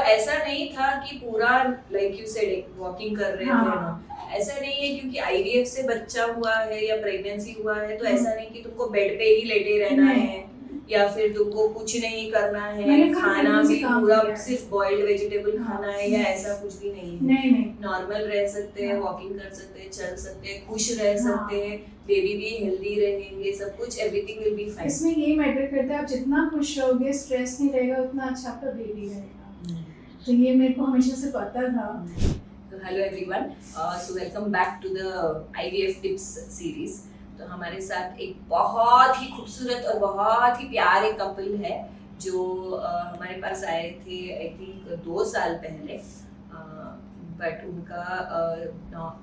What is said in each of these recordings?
ऐसा नहीं था कि पूरा लाइक यू सेड वॉकिंग कर रहे थे ना, ऐसा नहीं है। क्योंकि आईवीएफ से बच्चा हुआ है या प्रेगनेंसी हुआ है तो ऐसा नहीं कि तुमको बेड पे ही लेटे रहना है या फिर तुमको कुछ नहीं करना है, खाना भी पूरा सिर्फ बॉइल्ड वेजिटेबल खाना है या ऐसा कुछ भी नहीं है। नहीं नॉर्मल रह सकते हैं, वॉकिंग कर सकते हैं, चल सकते हैं, खुश रह सकते हैं, बेबी भी हेल्दी रहेंगे, सब कुछ एवरीथिंग विल बी फाइन। इसमें ये मैटर करता है आप जितना खुश रहोगे, स्ट्रेस नहीं रहेगा, उतना अच्छा आपका बेबी रहेगा। तो ये मेरे को हमेशा से पता था। तो hello everyone, so welcome back to the IVF tips series. तो हमारे साथ एक बहुत ही खूबसूरत और बहुत ही प्यारे कपल है जो हमारे पास आए थे आई थिंक 2 साल पहले, बट उनका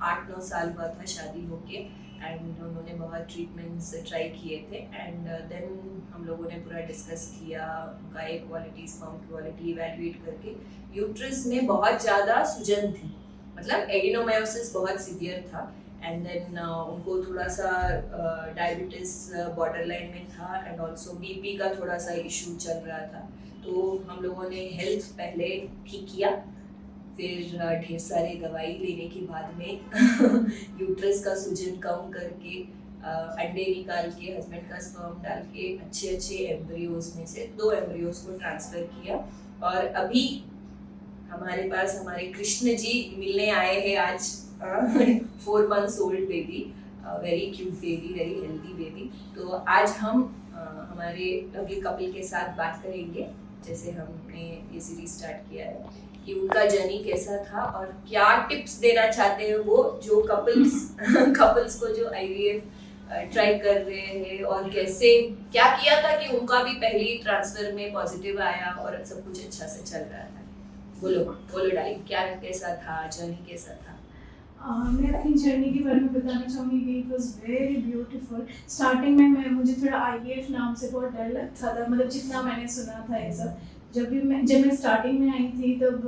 8-9 साल हुआ था शादी होके एंड उन्होंने बहुत ट्रीटमेंट्स ट्राई किए थे एंड देन हम लोगों ने पूरा डिस्कस किया उनका एक क्वालिटी स्पर्म क्वालिटी इवैल्यूएट करके। यूट्रस में बहुत ज़्यादा सूजन थी, मतलब एडिनोमायोसिस बहुत सीवियर था एंड देन उनको थोड़ा सा डायबिटीज बॉर्डरलाइन में था एंड ऑल्सो बीपी का थोड़ा सा इशू चल रहा था। तो हम लोगों ने हेल्थ पहले ठीक किया, फिर ढेर सारे दवाई लेने के बाद में यूट्रस का सूजन कम करके अंडे निकाल के हस्बैंड का स्पर्म डाल के अच्छे एम्ब्रियोज में से 2 एम्ब्रियोज को ट्रांसफ़र किया और अभी हमारे पास हमारे कृष्ण जी मिलने आए हैं आज। 4 months old baby, very cute baby, very healthy baby. तो आज हम हमारे लवली कपल के साथ बात करेंगे, जैसे हमने ये सीरीज स्टार्ट किया है, कि उनका जर्नी कैसा था और क्या टिप्स देना चाहते हैं वो जो कपल्स को जो आईवीएफ ट्राई कर रहे हैं और कैसे क्या किया था कि उनका भी पहली ट्रांसफर में पॉजिटिव आया और सब कुछ अच्छा से चल रहा था। बोलो डार्लिंग, क्या कैसा था, जर्नी कैसा था? मैं अपनी जर्नी के बारे में बताना चाहूँगी कि it was very beautiful. Starting में मुझे थोड़ा आईवीएफ नाम से बहुत डर लगता था, मतलब जितना मैंने सुना था ये सब। जब मैं स्टार्टिंग में आई थी तब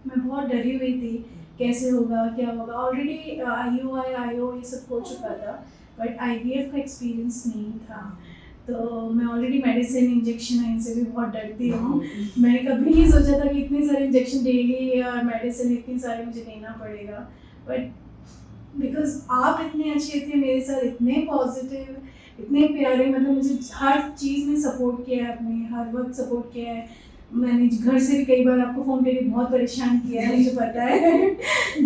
मैं बहुत डरी हुई थी, कैसे होगा क्या होगा। ऑलरेडी आईओ ये सब हो चुका था, बट आईवीएफ का एक्सपीरियंस नहीं था। तो मैं ऑलरेडी मेडिसिन इंजेक्शन इनसे भी बहुत डरती हूँ। मैंने कभी नहीं सोचा था कि इतने सारे इंजेक्शन डेली और मेडिसिन इतनी सारी मुझे लेना पड़ेगा, बट बिकॉज आप इतने अच्छे थे मेरे साथ, इतने पॉजिटिव, इतने प्यारे, मतलब मुझे हर चीज़ में सपोर्ट किया है, आपने हर वक्त सपोर्ट किया है। मैंने घर से भी कई बार आपको फ़ोन करके बहुत परेशान किया है, मुझे पता है।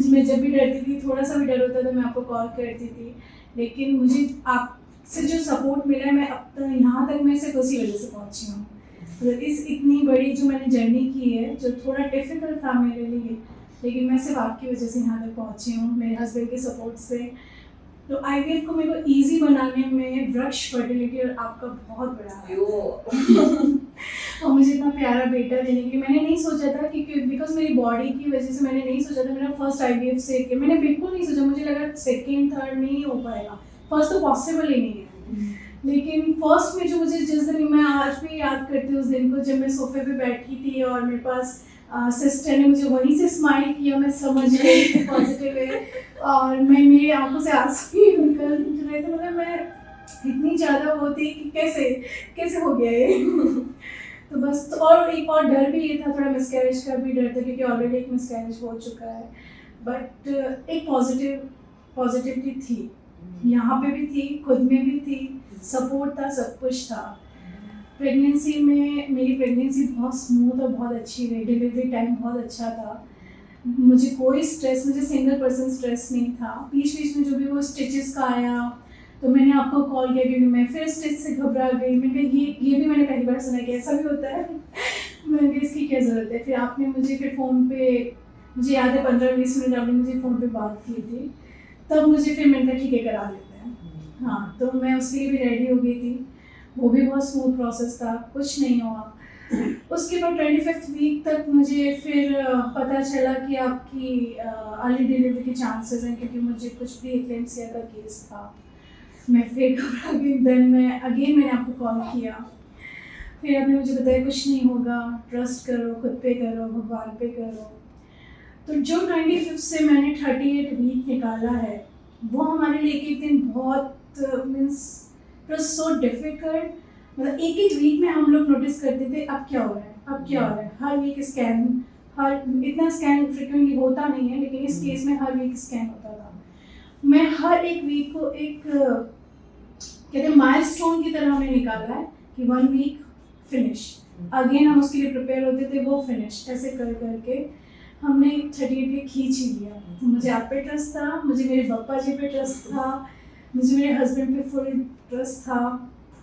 मैं जब भी डरती थी, थोड़ा सा भी डर होता था, मैं आपको कॉल करती थी। लेकिन मुझे आपसे जो सपोर्ट मिला है, मैं अब तक यहाँ तक मैं सिर्फ उसी वजह से पहुँची हूँ। तो इस इतनी बड़ी जो मैंने जर्नी की है, जो थोड़ा डिफ़िकल्ट था मेरे लिए, लेकिन मैं सिर्फ आपकी वजह से यहाँ तक पहुँची हूँ, मेरे हस्बैंड के सपोर्ट से। तो आईवीएफ को मेरे को ईजी बनाने में वृक्ष फर्टिलिटी और आपका बहुत बड़ा है। और मुझे इतना प्यारा बेटा देने के लिए मैंने नहीं सोचा था कि बिकॉज मेरी बॉडी की वजह से मैंने नहीं सोचा था मेरा फर्स्ट आईवीएफ से, मैंने बिल्कुल नहीं सोचा, मुझे लगा 2nd 3rd में ही हो पाएगा, फर्स्ट तो पॉसिबल ही नहीं है। लेकिन फर्स्ट में जो मुझे जिस दिन, मैं आज भी याद करती हूँ उस दिन को, जब मैं सोफे पे बैठी थी और मेरे पास सिस्टर ने मुझे वहीं से स्माइल किया, मैं समझ गई पॉजिटिव है और मेरी आंखों से आंसू ही निकल रहे थे। मतलब मैं इतनी ज़्यादा वो थी कि कैसे हो गया ये। तो बस, तो और एक और डर भी ये था, थोड़ा मिसकैरेज का भी डर था, क्योंकि ऑलरेडी एक मिसकैरेज हो चुका है। बट एक पॉजिटिविटी थी, यहाँ पे भी थी, खुद में भी थी, सपोर्ट था, सब कुछ था। प्रेगनेंसी में मेरी प्रेगनेंसी बहुत स्मूथ और बहुत अच्छी रही, डिलीवरी टाइम बहुत अच्छा था, मुझे कोई स्ट्रेस, मुझे सिंगल% स्ट्रेस नहीं था। बीच में जो भी वो स्टिचेस का आया तो मैंने आपको कॉल किया, क्योंकि मैं फिर स्टिच से घबरा गई। मैंने कहा ये भी मैंने पहली बार सुना कि ऐसा भी होता है। मैंने कहा इसकी क्या ज़रूरत है। फिर आपने मुझे फिर फ़ोन पे, मुझे याद है 15-20 मिनट आपने मुझे फ़ोन पे बात की थी, तब मुझे फिर मैंने कहा ठीक है करा लेते हैं। हाँ, तो मैं उसके लिए भी रेडी हो गई थी, वो भी बहुत स्मूथ प्रोसेस था, कुछ नहीं हुआ। उसके बाद 25th वीक तक मुझे फिर पता चला कि आपकी अर्ली डिलीवरी के चांसेस हैं, क्योंकि मुझे कुछ प्री एक्लेम्सिया का केस था। मैं फिर घबरा गई। देन मैंने आपको कॉल किया, फिर आपने मुझे बताया कुछ नहीं होगा, ट्रस्ट करो, खुद पे करो, भगवान पे करो। तो जो 25th से मैंने 38 वीक निकाला है, वो हमारे लिए एक दिन बहुत means it was so difficult. मतलब एक वीक में हम लोग नोटिस करते थे अब क्या हो रहा है, अब क्या हो रहा है, हर वीक स्कैन, हर इतना स्कैन फ्रिक्वेंटली होता नहीं है, लेकिन इस केस में हर वीक स्कैन होता था। मैं हर एक वीक को एक कहते हैं माइलस्टोन की तरह हमने निकाला है कि 1 वीक फिनिश, अगेन हम उसके लिए प्रिपेयर होते थे, वो फिनिश, ऐसे कर करके हमने 38 वीक खींच ही लिया। तो मुझे आप पे ट्रस्ट था, मुझे मेरे पापा जी पे ट्रस्ट था, मुझे मेरे हस्बैंड पे फुल ट्रस्ट था,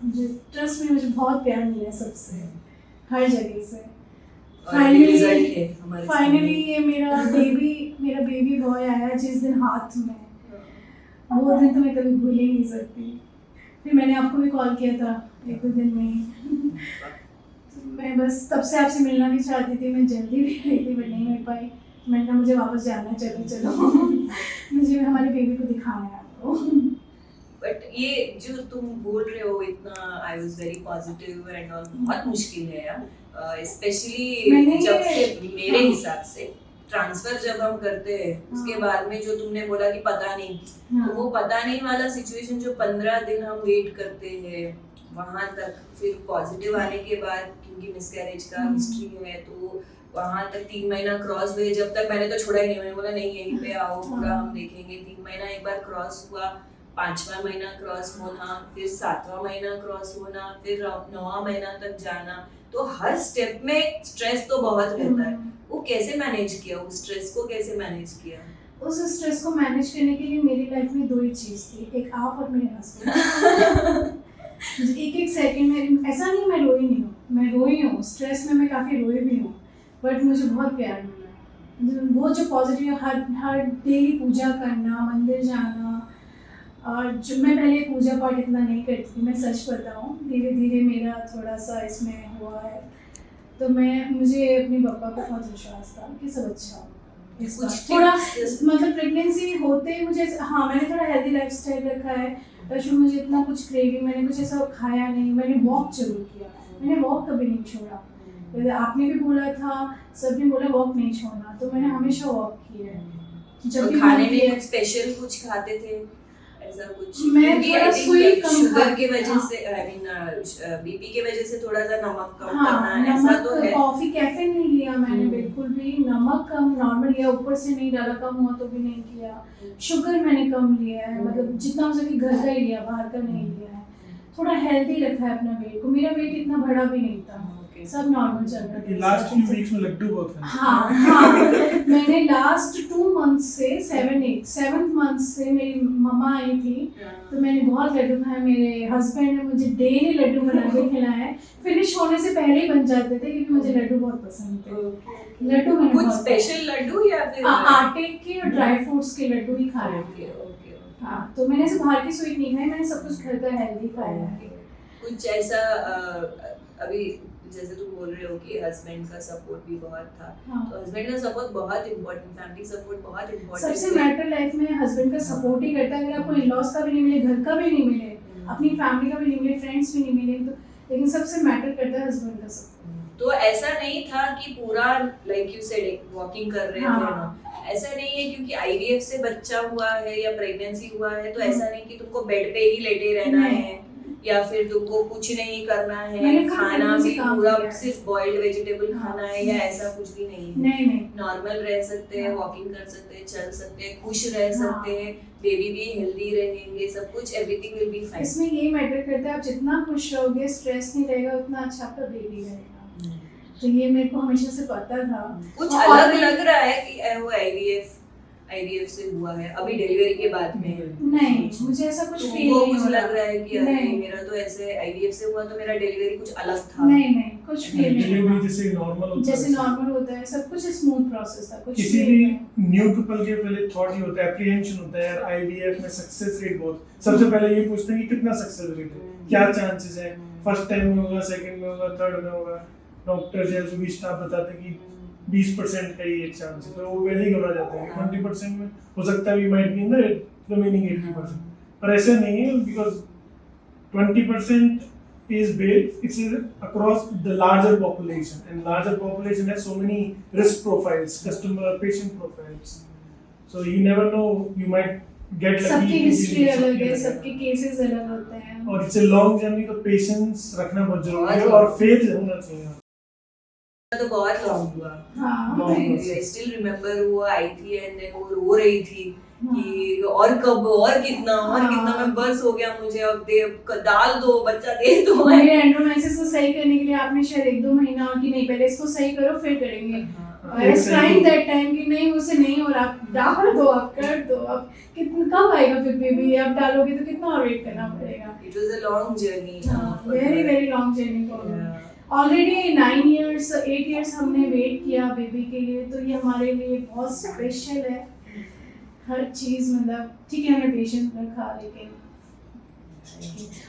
मुझे ट्रस्ट में मुझे बहुत प्यार मिला सबसे, हर जगह से। फाइनली ये मेरा बेबी बॉय आया जिस दिन हाथ में, वो दिन तो मैं कभी भूल ही नहीं सकती। फिर मैंने आपको भी कॉल किया था 1-2 दिन में ही। मैं बस तब से आपसे मिलना भी चाहती थी, मैं जल्दी भी रही थी बट नहीं मिल पाई। मैंने कहा मुझे वापस जाना है, चलो मुझे हमारे बेबी को दिखाना है आपको। बट ये जो तुम बोल रहे हो इतना, I was very positive and all, बहुत मुश्किल है यार, स्पेशली जब से मेरे हिसाब से ट्रांसफर जब हम करते हैं उसके बाद में, जो तुमने बोला कि पता नहीं, तो वो पता नहीं वाला सिचुएशन जो 15 दिन हम वेट करते हैं वहां तक, फिर पॉजिटिव आने के बाद, क्योंकि मिसकैरेज का हिस्ट्री है, तो वहां तक 3 महीना क्रॉस हुए, जब तक मैंने तो छोड़ा ही नहीं, मैंने बोला नहीं यहीं पे आओ, पूरा हम देखेंगे। 3 महीना एक बार क्रॉस हुआ, 5वां महीना क्रॉस होना, फिर 7वां महीना क्रॉस होना, फिर 9वां महीना तक जाना, तो हर स्टेप में स्ट्रेस तो बहुत रहता है। वो कैसे मैनेज किया, उस स्ट्रेस को कैसे मैनेज किया? उस स्ट्रेस को मैनेज करने के लिए मेरी लाइफ में 2 ही चीज़ थी, एक आप और मेरे हस्बैंड। एक सेकंड में ऐसा नहीं मैं रोई नहीं हूँ, मैं रोई हूँ, स्ट्रेस में मैं काफ़ी रोई भी हूँ, बट मुझे बहुत प्यार मिला। वो जो पॉजिटिव, हर डेली पूजा करना, मंदिर जाना, और जो मैं पहले पूजा पाठ इतना नहीं करती थी, मैं सच बताऊँ, धीरे धीरे मेरा थोड़ा सा इसमें हुआ है। तो मुझे अपने पापा को बहुत विश्वास था कि सब अच्छा होगा। इस बार थोड़ा मतलब प्रेगनेंसी होते ही मुझे, हाँ मैंने थोड़ा हेल्दी लाइफस्टाइल रखा है, तो मुझे इतना कुछ क्रेविंग, मैंने कुछ ऐसा खाया नहीं, मैंने वॉक जरूर किया, मैंने वॉक कभी नहीं छोड़ा। आपने भी बोला था, सबने बोला वॉक नहीं छोड़ना, तो मैंने हमेशा वॉक किया है। जब भी खाने में कुछ स्पेशल कुछ खाते थे ऐसा कुछ? मैं थोड़ा स्वीट कम, शुगर की वजह से, आई मीन बीपी की वजह से थोड़ा सा नमक कम करना, ऐसा तो है। कॉफी कैफीन नहीं लिया मैंने बिल्कुल भी, नमक कम नॉर्मल लिया, ऊपर से नहीं डाला, कम हुआ तो भी नहीं किया। शुगर मैंने कम लिया है, मतलब जितना हो सके घर का ही लिया, बाहर का नहीं लिया है। थोड़ा हेल्दी रखा है अपना वेट को, मेरा वेट इतना बड़ा भी नहीं था, सब नॉर्मल चल रहा था। लास्ट 2 वीक्स में लड्डू बहुत है। हाँ मैंने लास्ट 2 मंथ से 7th मंथ से मेरी मम्मा आई थी, तो मैंने बहुत लड्डू खाए। मेरे हस्बैंड ने मुझे डेली लड्डू बना के खिलाए, फिनिश होने से पहले ही बन जाते थे, क्योंकि मुझे लड्डू बहुत पसंद थे। लड्डू मैंने कुछ स्पेशल लड्डू या फिर आटे के और ड्राई फ्रूट्स के लड्डू ही खाए। हाँ, तो मैंने ऐसे बाहर की स्वीट नहीं खाई, मैंने सब कुछ घर का हेल्दी खाया है। कुछ ऐसा अभी जैसे तुम बोल रहे हो कि हस्बैंड का सपोर्ट भी बहुत था, तो हस्बैंड का सपोर्ट बहुत इम्पोर्टेंट, फैमिली सपोर्ट बहुत इम्पोर्टेंट। सबसे मैटर लाइफ में हस्बैंड का सपोर्ट ही करता है। अगर आपको इन-लॉज का भी नहीं मिले, घर का भी नहीं मिले, अपनी फैमिली का भी नहीं मिले, फ्रेंड्स भी नहीं मिले, तो लेकिन सबसे मैटर करता है हस्बैंड का सपोर्ट। तो ऐसा नहीं था कि पूरा लाइक यू सेड वॉकिंग कर रहे थे ना, ऐसा नहीं है क्योंकि आईवीएफ से बच्चा हुआ है या प्रेगनेंसी हुआ है, तो ऐसा नहीं कि तुमको बेड पे ही लेटे रहना है या फिर तुमको कुछ नहीं करना है, खाना भी पूरा सिर्फ बॉइल्ड वेजिटेबल खाना है, या ऐसा कुछ भी नहीं है। नहीं, नॉर्मल रह सकते हैं, वॉकिंग कर सकते हैं, चल सकते हैं, खुश रह सकते हैं, बेबी भी हेल्दी रहेंगे, सब कुछ, एवरीथिंग विल बी फाइन। इसमें ये मैटर करता है, आप जितना खुश रहोगे, स्ट्रेस नहीं रहेगा, उतना अच्छा आपका बेबी रहेगा। तो ये मेरे को हमेशा से पता था। कुछ अलग लग रहा है कि वो आईवीएफ से हुआ है अभी डिलीवरी के बाद में? नहीं, मुझे ऐसा कुछ फील नहीं हो रहा। लग रहा है कि अरे मेरा तो ऐसे आईवीएफ से हुआ तो मेरा डिलीवरी कुछ अलग था। नहीं, कुछ फील नहीं। डिलीवरी जैसे नॉर्मल होता है, सब कुछ स्मूथ प्रोसेस था। कुछ किसी भी न्यू कपल के पहले थॉट ही होता है, एप्रीहेंशन होता है यार, आईवीएफ में सक्सेस रेट बहुत, सबसे पहले ये पूछते हैं कि कितना सक्सेस रेट है, क्या चांसेस है, फर्स्ट टाइम में होगा, सेकंड में होगा, थर्ड में होगा। डॉक्टर या जो भी स्टाफ बताते हैं कि 20% का ही एक चांस है, तो वो पहले ही घबरा जाते हैं 20% में हो सकता है, we might be in the remaining 80%, पर ऐसा नहीं है, because 20% is based, it's across the larger population, and larger population has so many risk profiles, customer patient profiles, so you never know, you might get lucky। सबकी history अलग है, सबके cases अलग होते हैं, और इट्स अ लॉन्ग जर्नी, तो patience रखना बहुत जरूरी है और फेथ होना चाहिए। तो बहुत लॉन्ग हुआ। हाँ I still remember वो आई थी एंड देन वो रो रही थी कि और कब और कितना मैं बस हो गया मुझे, अब दे डाल दो बच्चा दे दो। मेरे एंड्रोमेसिस को सही करने के लिए आपने शायद 1-2 महीना कि नहीं पहले इसको सही करो फिर करेंगे। I was trying that time कि नहीं मुझसे नहीं हो रहा, आप डाल दो, आप कर दो, अब कितना कब आएगा फिर बेबी, आप डालोगे तो कितना और वेट करना पड़ेगा। It was a long journey. Very long journey for me. Already 9 years 8 years हमने वेट किया बेबी के लिए, तो ये हमारे लिए बहुत स्पेशल है हर चीज़। मतलब ठीक है हमने पेशेंस रखा, लेकिन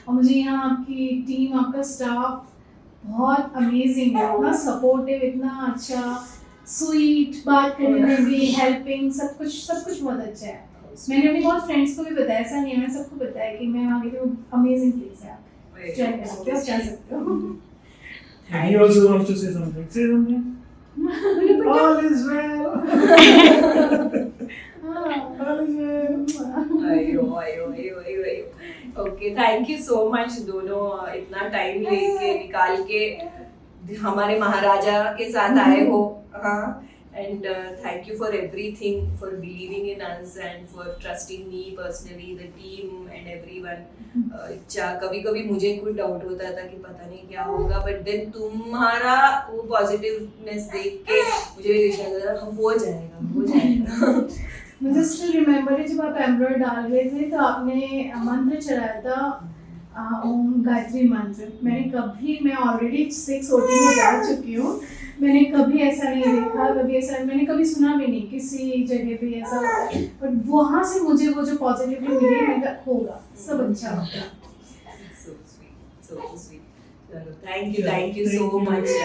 और मुझे यहाँ आपकी टीम, आपका स्टाफ बहुत अमेजिंग है, इतना सपोर्टिव, इतना अच्छा, स्वीट, बात करने में भी हेल्पिंग, सब कुछ बहुत अच्छा है। मैंने अपनी बहुत फ्रेंड्स को भी बताया, ऐसा नहीं है, मैंने सबको बताया कि मैं वहाँ गई थी, अमेजिंग प्लेस है, आप ट्राई कर सकते हो, आप जा सकते हो। He also wants to say something. Say something. All is well. All is well. अयो। Okay, thank you so much दोनों, इतना टाइम लेके निकाल के हमारे महाराजा के साथ आए हो। हाँ, and thank you for everything, for believing in us and for trusting me personally, the team and everyone. कभी कभी मुझे कोई डाउट होता था कि पता नहीं क्या होगा, बट देन तुम्हारा वो पॉजिटिवनेस देख के मुझे विश्वास था हो जाएगा। मुझे स्टिल रिमेम्बर है जब आप एम्ब्रॉयड डाल रहे थे तो आपने मंत्र चढ़ाया था, ओम गायत्री मंत्र। मैं ऑलरेडी 6 OT में जा चुकी हूँ, मैंने कभी ऐसा नहीं देखा, मैंने कभी सुना भी नहीं किसी जगह पे ऐसा होता है, बट वहाँ से मुझे वो जो पॉजिटिविटी मिली, मैं कहा होगा सब अच्छा होगा। So sweet, so sweet. Thank you so much.